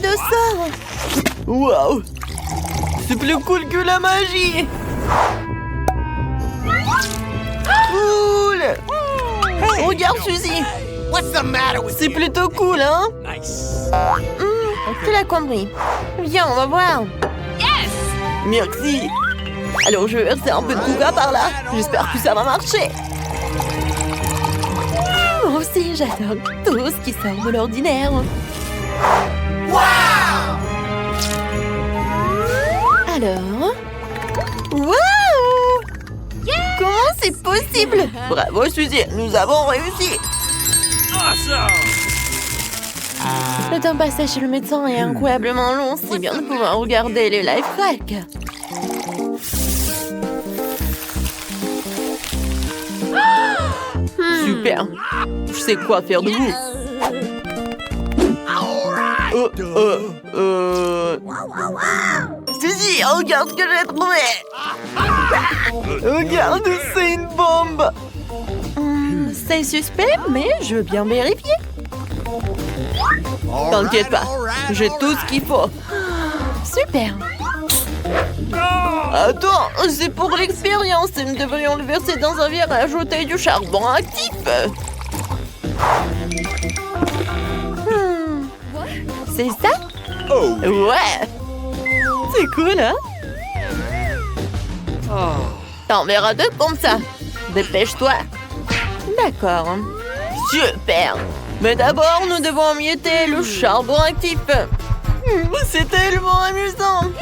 de ça. Waouh! C'est plus cool que la magie. Cool! Regarde, Suzy. C'est plutôt cool, hein? Tu l'as compris. Viens, on va voir. Merci. Alors, je vais verser un peu de coca par là. J'espère que ça va marcher. Moi aussi, j'adore tout ce qui sort de l'ordinaire. Alors... Waouh! Comment c'est possible? Bravo, Suzy, nous avons réussi. Le temps passé chez le médecin est incroyablement long. C'est bien de pouvoir regarder les life hacks. Super. Je sais quoi faire de vous. Suzy, regarde ce que j'ai trouvé. Regarde, c'est une bombe. C'est suspect, mais je veux bien vérifier. T'inquiète pas, j'ai tout ce qu'il faut. Super. Attends, c'est pour l'expérience. Nous devrions le verser dans un verre et ajouter du charbon actif. C'est ça? Ouais. C'est cool, hein? T'en verras deux comme ça. Dépêche-toi. D'accord. Super. Mais d'abord, nous devons emietter le charbon actif. C'est tellement amusant.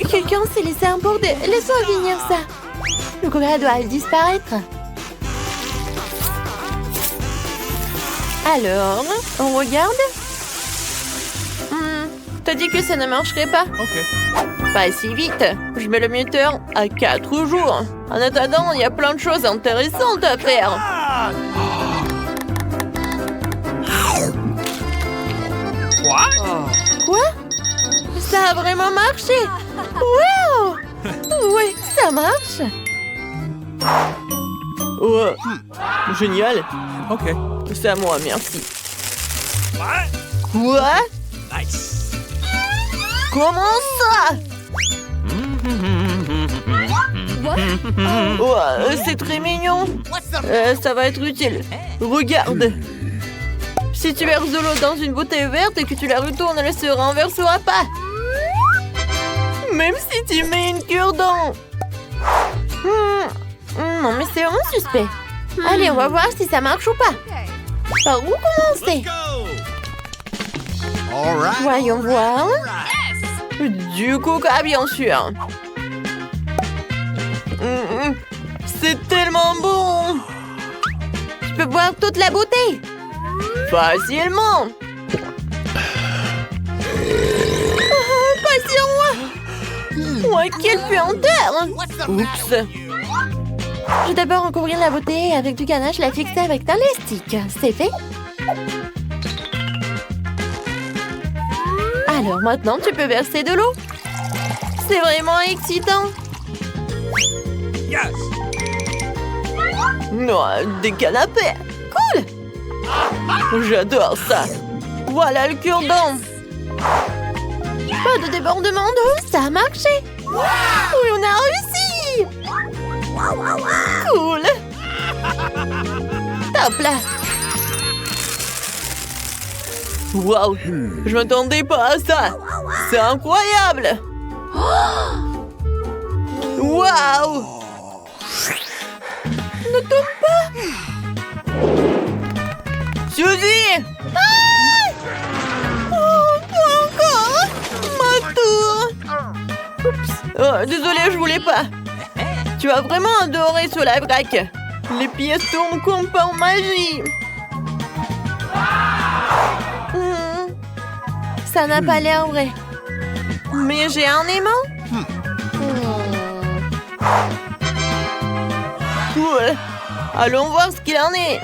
Quelqu'un s'est laissé emporter. Laisse-moi finir ça. Le coca doit disparaître. Alors, on regarde. T'as dit que ça ne marcherait pas? Ok. Pas si vite. Je mets le minuteur à 4 jours. En attendant, il y a plein de choses intéressantes à faire. Quoi? Ça a vraiment marché! Wow! Oui, ça marche! Ouais. Génial! Ok. C'est à moi, merci. Quoi? Nice. Comment ça? Ouais, c'est très mignon. Ça va être utile. Regarde. Si tu verses de l'eau dans une bouteille verte et que tu la retournes, elle se renversera pas. Même si tu mets une cure-dent. Non, mais c'est vraiment suspect. Allez, on va voir si ça marche ou pas. Par où commencer? Voyons voir. Du coca, bien sûr. C'est tellement bon. Tu peux boire toute la bouteille. Facilement. Pas sur moi. Ouais, quelle puanteur. Oups. Je vais d'abord recouvrir la bouteille avec du ganache et la fixer avec un élastique. C'est fait. Alors maintenant, tu peux verser de l'eau. C'est vraiment excitant. Yes. Non, des canapés. Cool. J'adore ça. Voilà le cure-dent. Pas de débordement d'eau, ça a marché. Oui, on a réussi. Cool. Top là. Waouh, je m'attendais pas à ça. C'est incroyable. Waouh. Ne tombe pas. Suzy. Pas encore. Ma tour. Oups. Oh, désolée, je voulais pas. Tu as vraiment adoré ce live hack. Les pièces tournent comme par magie. Ça n'a pas l'air vrai. Mais j'ai un aimant. Cool. Allons voir ce qu'il en est.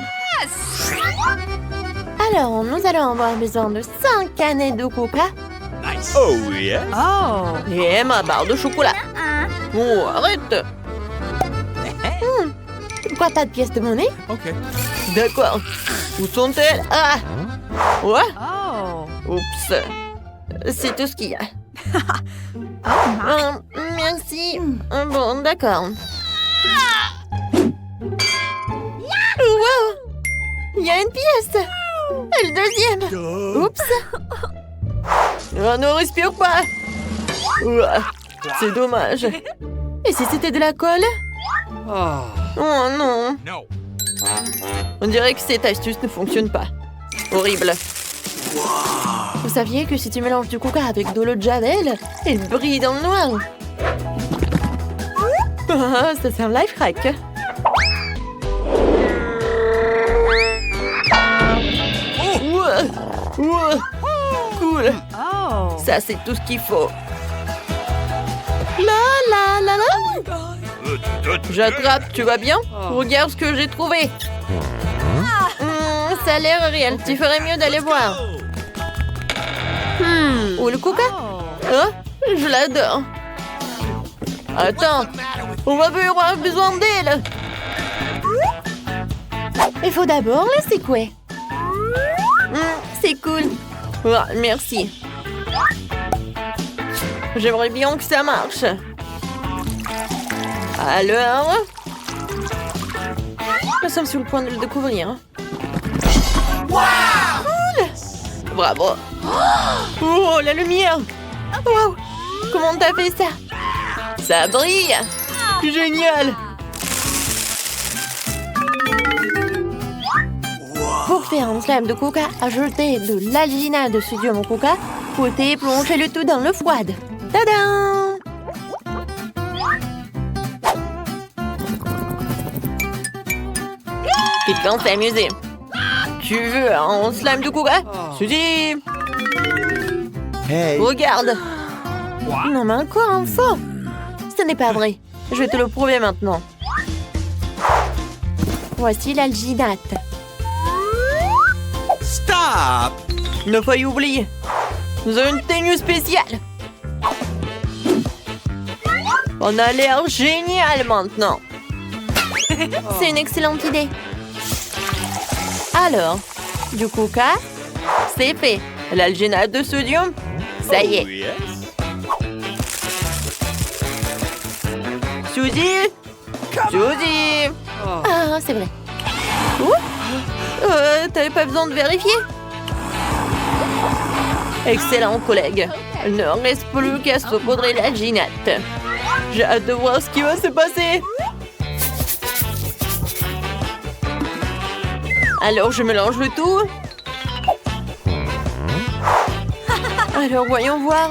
Alors, nous allons avoir besoin de 5 canettes de coca. Nice. Oh, yes. Et ma barre de chocolat. Oh, arrête. Pourquoi pas de pièces de monnaie? Ok. D'accord. Où sont-elles? Ah. Ouais. Oups. C'est tout ce qu'il y a. Merci. Bon, d'accord. Wow! Il y a une pièce! Et le deuxième! Oups! Oh, ne respire pas! Ouah, c'est dommage. Et si c'était de la colle? Oh non! No. On dirait que cette astuce ne fonctionne pas. Horrible. Vous saviez que si tu mélanges du coca avec de l'eau de javel, elle brille dans le noir? Ah, ça c'est un life hack. Ouah, ouah, cool. Ça c'est tout ce qu'il faut. La la la la. J'attrape, tu vas bien? Regarde ce que j'ai trouvé. Ça a l'air réel. Tu ferais mieux d'aller voir. Où le coca? Oh, je l'adore. Attends, on va avoir besoin d'elle. Il faut d'abord la secouer. C'est cool. Oh, merci. J'aimerais bien que ça marche. Alors, nous sommes sur le point de le découvrir. Cool. Bravo. Oh, la lumière. Wow. Comment t'as fait ça? Ça brille. Génial. Pour faire un slime de coca, ajoutez de l'alginate de sodium au coca, fouettez et plongez le tout dans l'eau froide. Tadam! Quelqu'un s'est amusé. Tu veux un slime de coca? Suzy! Hey. Regarde! Non mais encore un faux! Ce n'est pas vrai. Je vais te le prouver maintenant. Voici l'alginate. Stop! Ne failli oublier. Nous avons une tenue spéciale. On a l'air génial maintenant. C'est une excellente idée. Alors, du coca, c'est fait. L'alginate de sodium, ça y est. Oh, yes. Suzy! Suzy! Ah, c'est vrai. T'avais pas besoin de vérifier? Excellent, collègue. Il ne reste plus qu'à saupoudrer l'alginate. J'ai hâte de voir ce qui va se passer. Alors, je mélange le tout. Alors, voyons voir.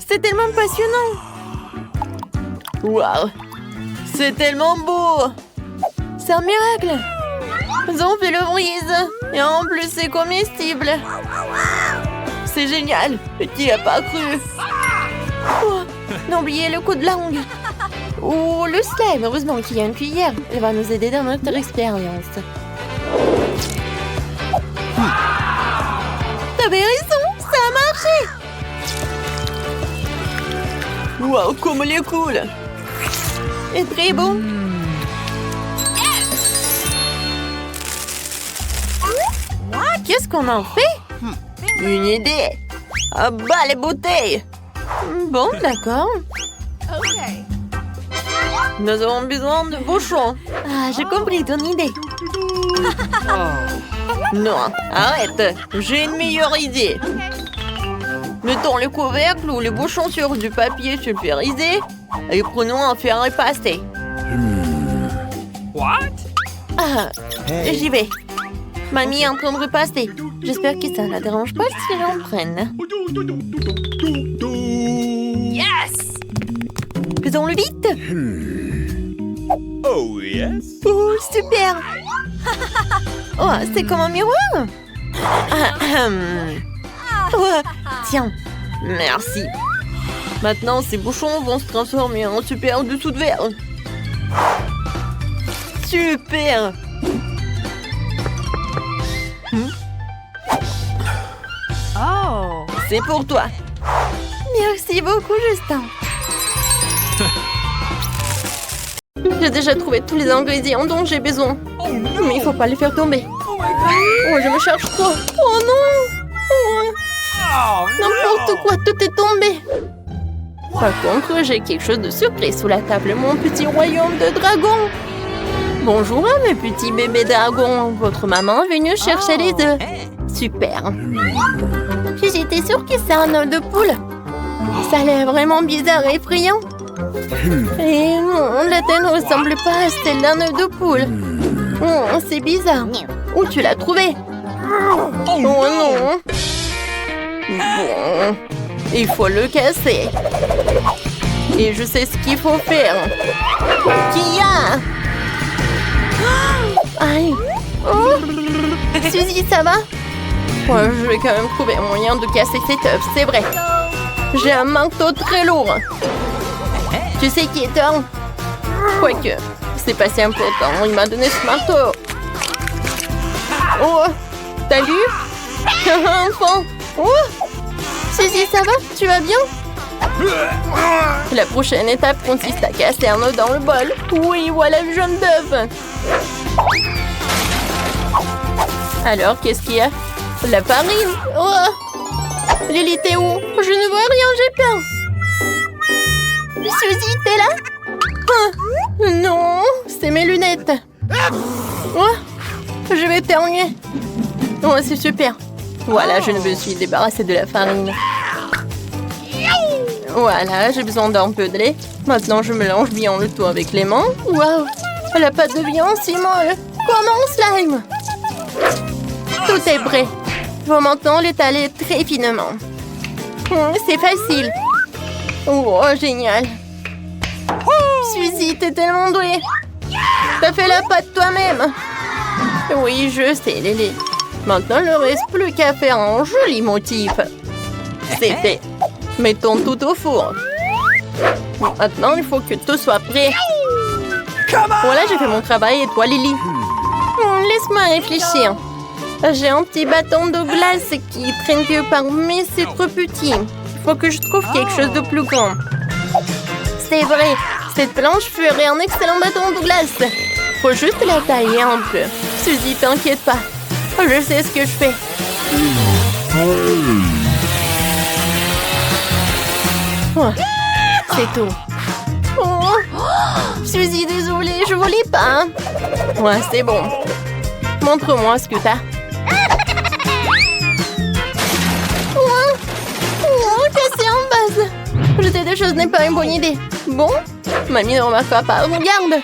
C'est tellement passionnant. Waouh! C'est tellement beau! C'est un miracle! Zombie le brise! Et en plus, c'est comestible! C'est génial! Qui a pas cru? Oh, n'oubliez le coup de langue! Ou le slime! Heureusement qu'il y a une cuillère. Elle va nous aider dans notre expérience. T'avais raison! Ça a marché! Waouh, comme elle est cool! Et très bon! Qu'est-ce qu'on en fait? Une idée! Ah bah les bouteilles! Bon, d'accord. Nous avons besoin de bouchons. Ah, j'ai compris ton idée. Non, arrête! J'ai une meilleure idée. Mettons le couvercle ou le bouchon sur du papier sulfurisé et prenons un fer repasté. What? Ah, j'y vais. Mamie est en train de repasser. J'espère que ça ne la dérange pas si j'en prenne. Yes! Faisons-le vite. Oh, yes. Oh, super. Oh, c'est comme un miroir. Oh, tiens, merci. Maintenant, ces bouchons vont se transformer en super dessous de verre. Super. Oh! C'est pour toi. Merci beaucoup, Justin. J'ai déjà trouvé tous les ingrédients dont j'ai besoin. Mais il faut pas les faire tomber. Oh, je me cherche trop. Oh non. Oh, Oh, n'importe quoi, tout est tombé. Par contre, j'ai quelque chose de surprise sous la table. Mon petit royaume de dragons. Bonjour, mes petits bébés dragons. Votre maman est venue chercher les œufs. Super. J'étais sûre que c'est un œuf de poule. Ça a l'air vraiment bizarre et effrayant. Et non, la tête ne ressemble pas à celle d'un œuf de poule. Oh, c'est bizarre. Où tu l'as trouvé? Oh non. Bon, il faut le casser. Et je sais ce qu'il faut faire. Kia! Aïe! Oh! Suzy, ça va? Ouais, je vais quand même trouver un moyen de casser cet œuf, c'est vrai. J'ai un marteau très lourd. Tu sais qui est un? Quoique, c'est pas si important. Il m'a donné ce marteau. Oh! T'as lu? Enfant! Oh! Suzy, ça va? Tu vas bien? La prochaine étape consiste à casser un œuf dans le bol. Oui, voilà le jaune d'œuf. Alors, qu'est-ce qu'il y a? La farine. Oh! Lily, t'es où? Je ne vois rien, j'ai peur. Suzy, t'es là? Ah, non, c'est mes lunettes. Oh, je vais éternuer. Oh, c'est super. Voilà, je me suis débarrassée de la farine. Voilà, j'ai besoin d'un peu de lait. Maintenant, je mélange bien le tout avec les mains. Waouh, la pâte devient si molle. Comme un slime. Tout est prêt. Il faut maintenant l'étaler très finement. C'est facile. Oh, génial. Suzy, t'es tellement douée. T'as fait la pâte toi-même. Oui, je sais, Lily. Maintenant, il ne reste plus qu'à faire un joli motif. C'est fait. Mettons tout au four. Maintenant, il faut que tout soit prêt. Voilà, j'ai fait mon travail. Et toi, Lily? Laisse-moi réfléchir. J'ai un petit bâton de glace qui traîne que par, mais c'est trop petit. Il faut que je trouve quelque chose de plus grand. C'est vrai, cette planche ferait un excellent bâton de glace. Faut juste la tailler un peu. Suzy, t'inquiète pas. Je sais ce que je fais. Oh, c'est tout. Oh, Suzy, désolée, je voulais pas. Ouais, c'est bon. Montre-moi ce que t'as. Casser en base. Jeter des choses n'est pas une bonne idée. Bon, mamie ne remarquera pas. Regarde.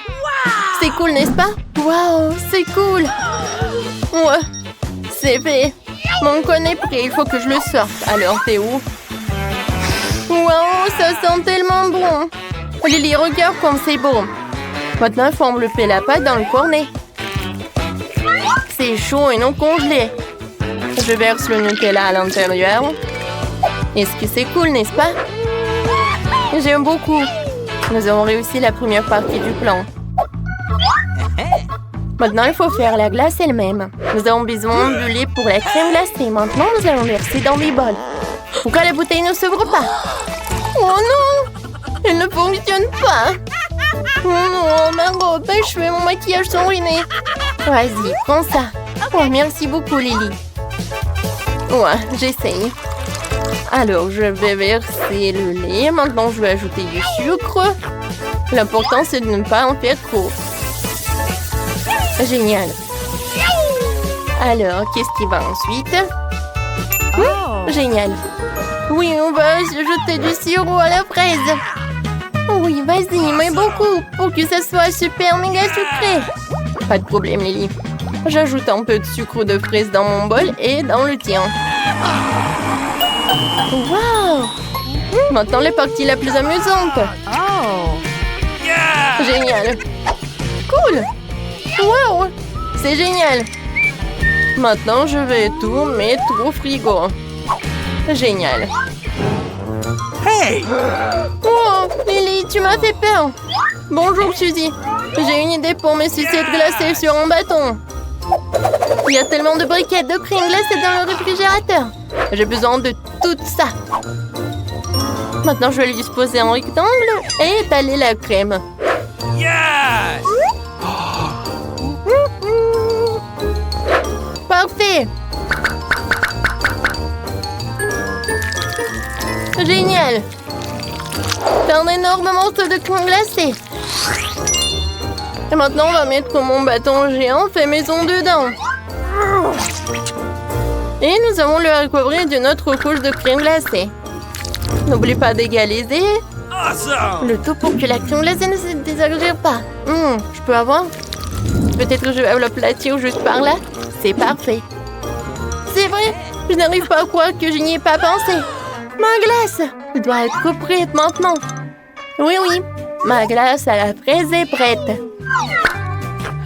C'est cool, n'est-ce pas? Waouh, c'est cool. Ouais, c'est fait. Mon cône est prêt, il faut que je le sorte. Alors, t'es où? Waouh, ça sent tellement bon. Lily, regarde comme c'est beau. Maintenant, il faut envelopper la pâte dans le cornet. C'est chaud et non congelé. Je verse le Nutella à l'intérieur. Est-ce que c'est cool, n'est-ce pas? J'aime beaucoup. Nous avons réussi la première partie du plan. Maintenant, il faut faire la glace elle-même. Nous avons besoin de lait pour la crème glacée. Maintenant, nous allons verser dans des bols. Pourquoi la bouteille ne s'ouvre pas? Oh non! Elle ne fonctionne pas. Oh non, ma robe, mes cheveux, mon maquillage sont ruinés. Vas-y, prends ça. Oh, merci beaucoup, Lily. Ouais, j'essaye. Alors, je vais verser le lait. Maintenant, je vais ajouter du sucre. L'important, c'est de ne pas en faire trop. Génial. Alors, qu'est-ce qui va ensuite? Génial. Oui, on va jeter du sirop à la fraise. Oui, vas-y, mais beaucoup, pour que ça soit super méga sucré. Pas de problème, Lily. J'ajoute un peu de sucre de fraise dans mon bol et dans le tien. Wow! Maintenant, la partie la plus amusante. Génial. Cool. Wow! C'est génial. Maintenant, je vais tout mettre au frigo. Génial. Hey! Oh, Lily, tu m'as fait peur. Bonjour, Suzy. J'ai une idée pour mes sucettes glacées sur un bâton. Il y a tellement de briquettes de crème glacée dans le réfrigérateur. J'ai besoin de tout ça. Maintenant, je vais le disposer en rectangle et étaler la crème. Yes! un énorme morceau de crème glacée. Et maintenant, on va mettre mon bâton géant fait maison dedans. Et nous allons le recouvrir d'une autre couche de crème glacée. N'oublie pas d'égaliser Awesome! le tout pour que la crème glacée ne se désagrège pas. Je peux avoir? Peut-être que je vais l'aplatir juste par là. C'est parfait. C'est vrai, je n'arrive pas à croire que je n'y ai pas pensé. Ma glace doit être prête maintenant. Oui, ma glace à la fraise est prête.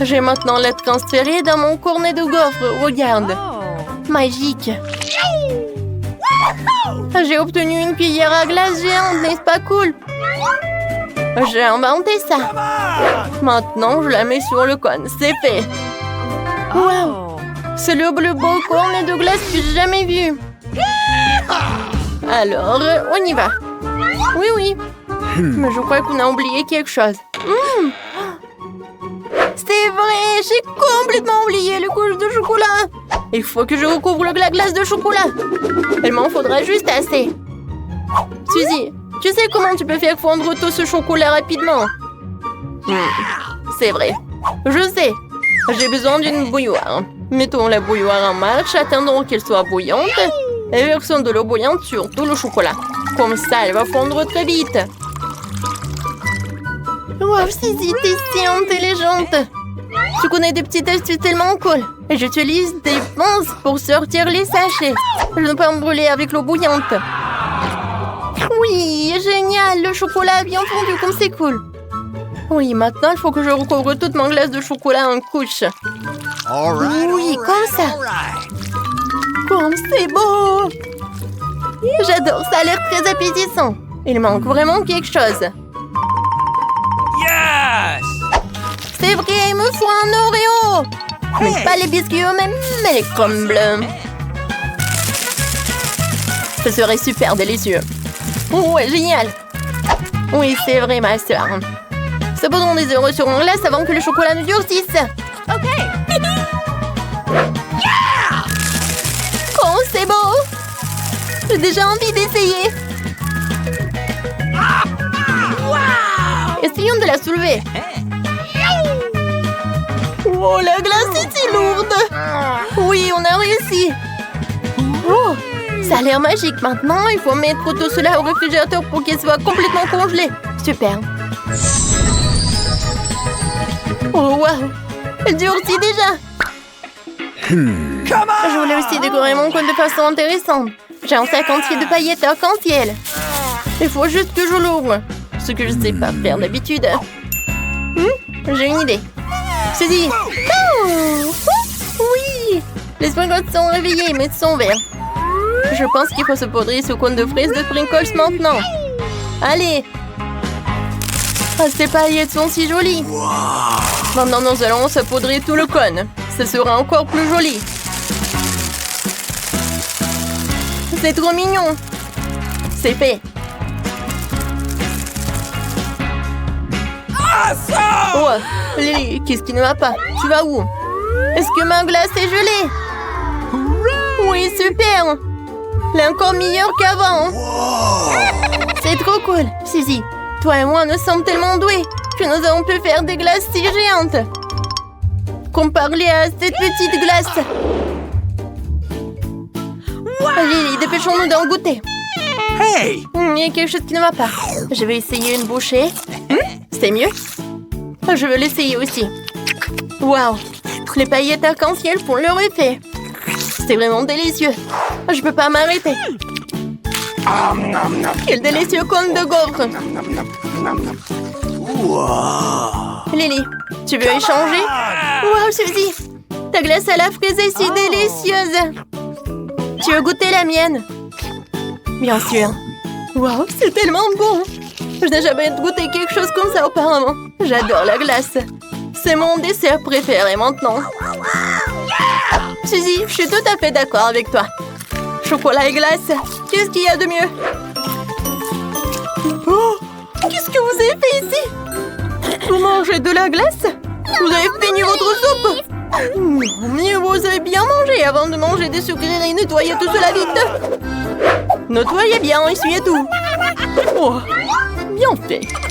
Je vais maintenant la transférer dans mon cornet de gaufres. Regarde. Oh. Magique. J'ai obtenu une cuillère à glace géante, n'est-ce pas cool? J'ai inventé ça. Maintenant, je la mets sur le cône. C'est fait. Wow. C'est le plus beau cornet de glace que j'ai jamais vu. Alors, on y va. Oui. Mais je crois qu'on a oublié quelque chose. C'est vrai, j'ai complètement oublié les couches de chocolat. Il faut que je recouvre la glace de chocolat. Il m'en faudra juste assez. Suzy, tu sais comment tu peux faire fondre tout ce chocolat rapidement? C'est vrai. Je sais. J'ai besoin d'une bouilloire. Mettons la bouilloire en marche, attendons qu'elle soit bouillante et versons de l'eau bouillante sur tout le chocolat. Comme ça, elle va fondre très vite. Wow, Suzy, t'es si intelligente. Tu connais des petites astuces tellement cool. Et j'utilise des pinces pour sortir les sachets. Je ne peux pas me brûler avec l'eau bouillante. Oui, génial, le chocolat a bien fondu, comme c'est cool. Oui, maintenant, il faut que je recouvre toute mon glace de chocolat en couches. Oui, comme ça. Comme c'est beau. J'adore, ça a l'air très appétissant. Il manque vraiment quelque chose. Yes! C'est vrai, il me faut un Oreo. Mais pas les biscuits eux-mêmes, mais les crumbles. Ce serait super délicieux. Ouais, génial. Oui, c'est vrai, ma soeur. Sabourons des Oreos sur mon glace avant que le chocolat ne durcisse. OK. Oh, c'est beau. J'ai déjà envie d'essayer. Essayons de la soulever. Oh, la glace est si lourde. Oui, on a réussi. Oh, ça a l'air magique. Maintenant, il faut mettre tout cela au réfrigérateur pour qu'il soit complètement congelé. Super. Oh, waouh. Elle durcit déjà. Je voulais aussi décorer mon cône de façon intéressante. J'ai un sac entier de paillettes arc-en-ciel. Il faut juste que je l'ouvre. Ce que je ne sais pas faire d'habitude. J'ai une idée. Suzy. Oh, oui. Les sprinkles sont réveillés, mais sont verts. Je pense qu'il faut se poudrer ce cône de fraises de sprinkles maintenant. Allez. Ah, ces paillettes sont si jolies. Maintenant, nous allons saupoudrer tout le cône. Ce sera encore plus joli. C'est trop mignon. C'est fait. Oh, Lily, qu'est-ce qui ne va pas? Tu vas où? Est-ce que ma glace est gelée? Oui, super. Elle est encore meilleure qu'avant. C'est trop cool. Suzy, toi et moi, nous sommes tellement doués que nous avons pu faire des glaces si géantes. Comparé à cette petite glace. Lily, dépêchons-nous d'en goûter. Hey! Il y a quelque chose qui ne va pas. Je vais essayer une bouchée. C'est mieux. Je vais l'essayer aussi. Waouh! Les paillettes arc-en-ciel font leur effet. C'est vraiment délicieux. Je peux pas m'arrêter. Quel délicieux cône de gaufre. Lily, tu veux échanger? Waouh, Suzy! Ta glace à la fraise est si délicieuse. Tu veux goûter la mienne? Bien sûr. Waouh, c'est tellement bon. Je n'ai jamais goûté quelque chose comme ça auparavant. J'adore la glace. C'est mon dessert préféré maintenant. Suzy, je suis tout à fait d'accord avec toi. Chocolat et glace, qu'est-ce qu'il y a de mieux? Oh, qu'est-ce que vous avez fait ici? Vous mangez de la glace? Vous avez fini votre soupe? Mieux vous avez bien mangé avant de manger des sucreries. Nettoyez tout cela vite. Nettoyez bien, essuyez tout. Oh, bien monter.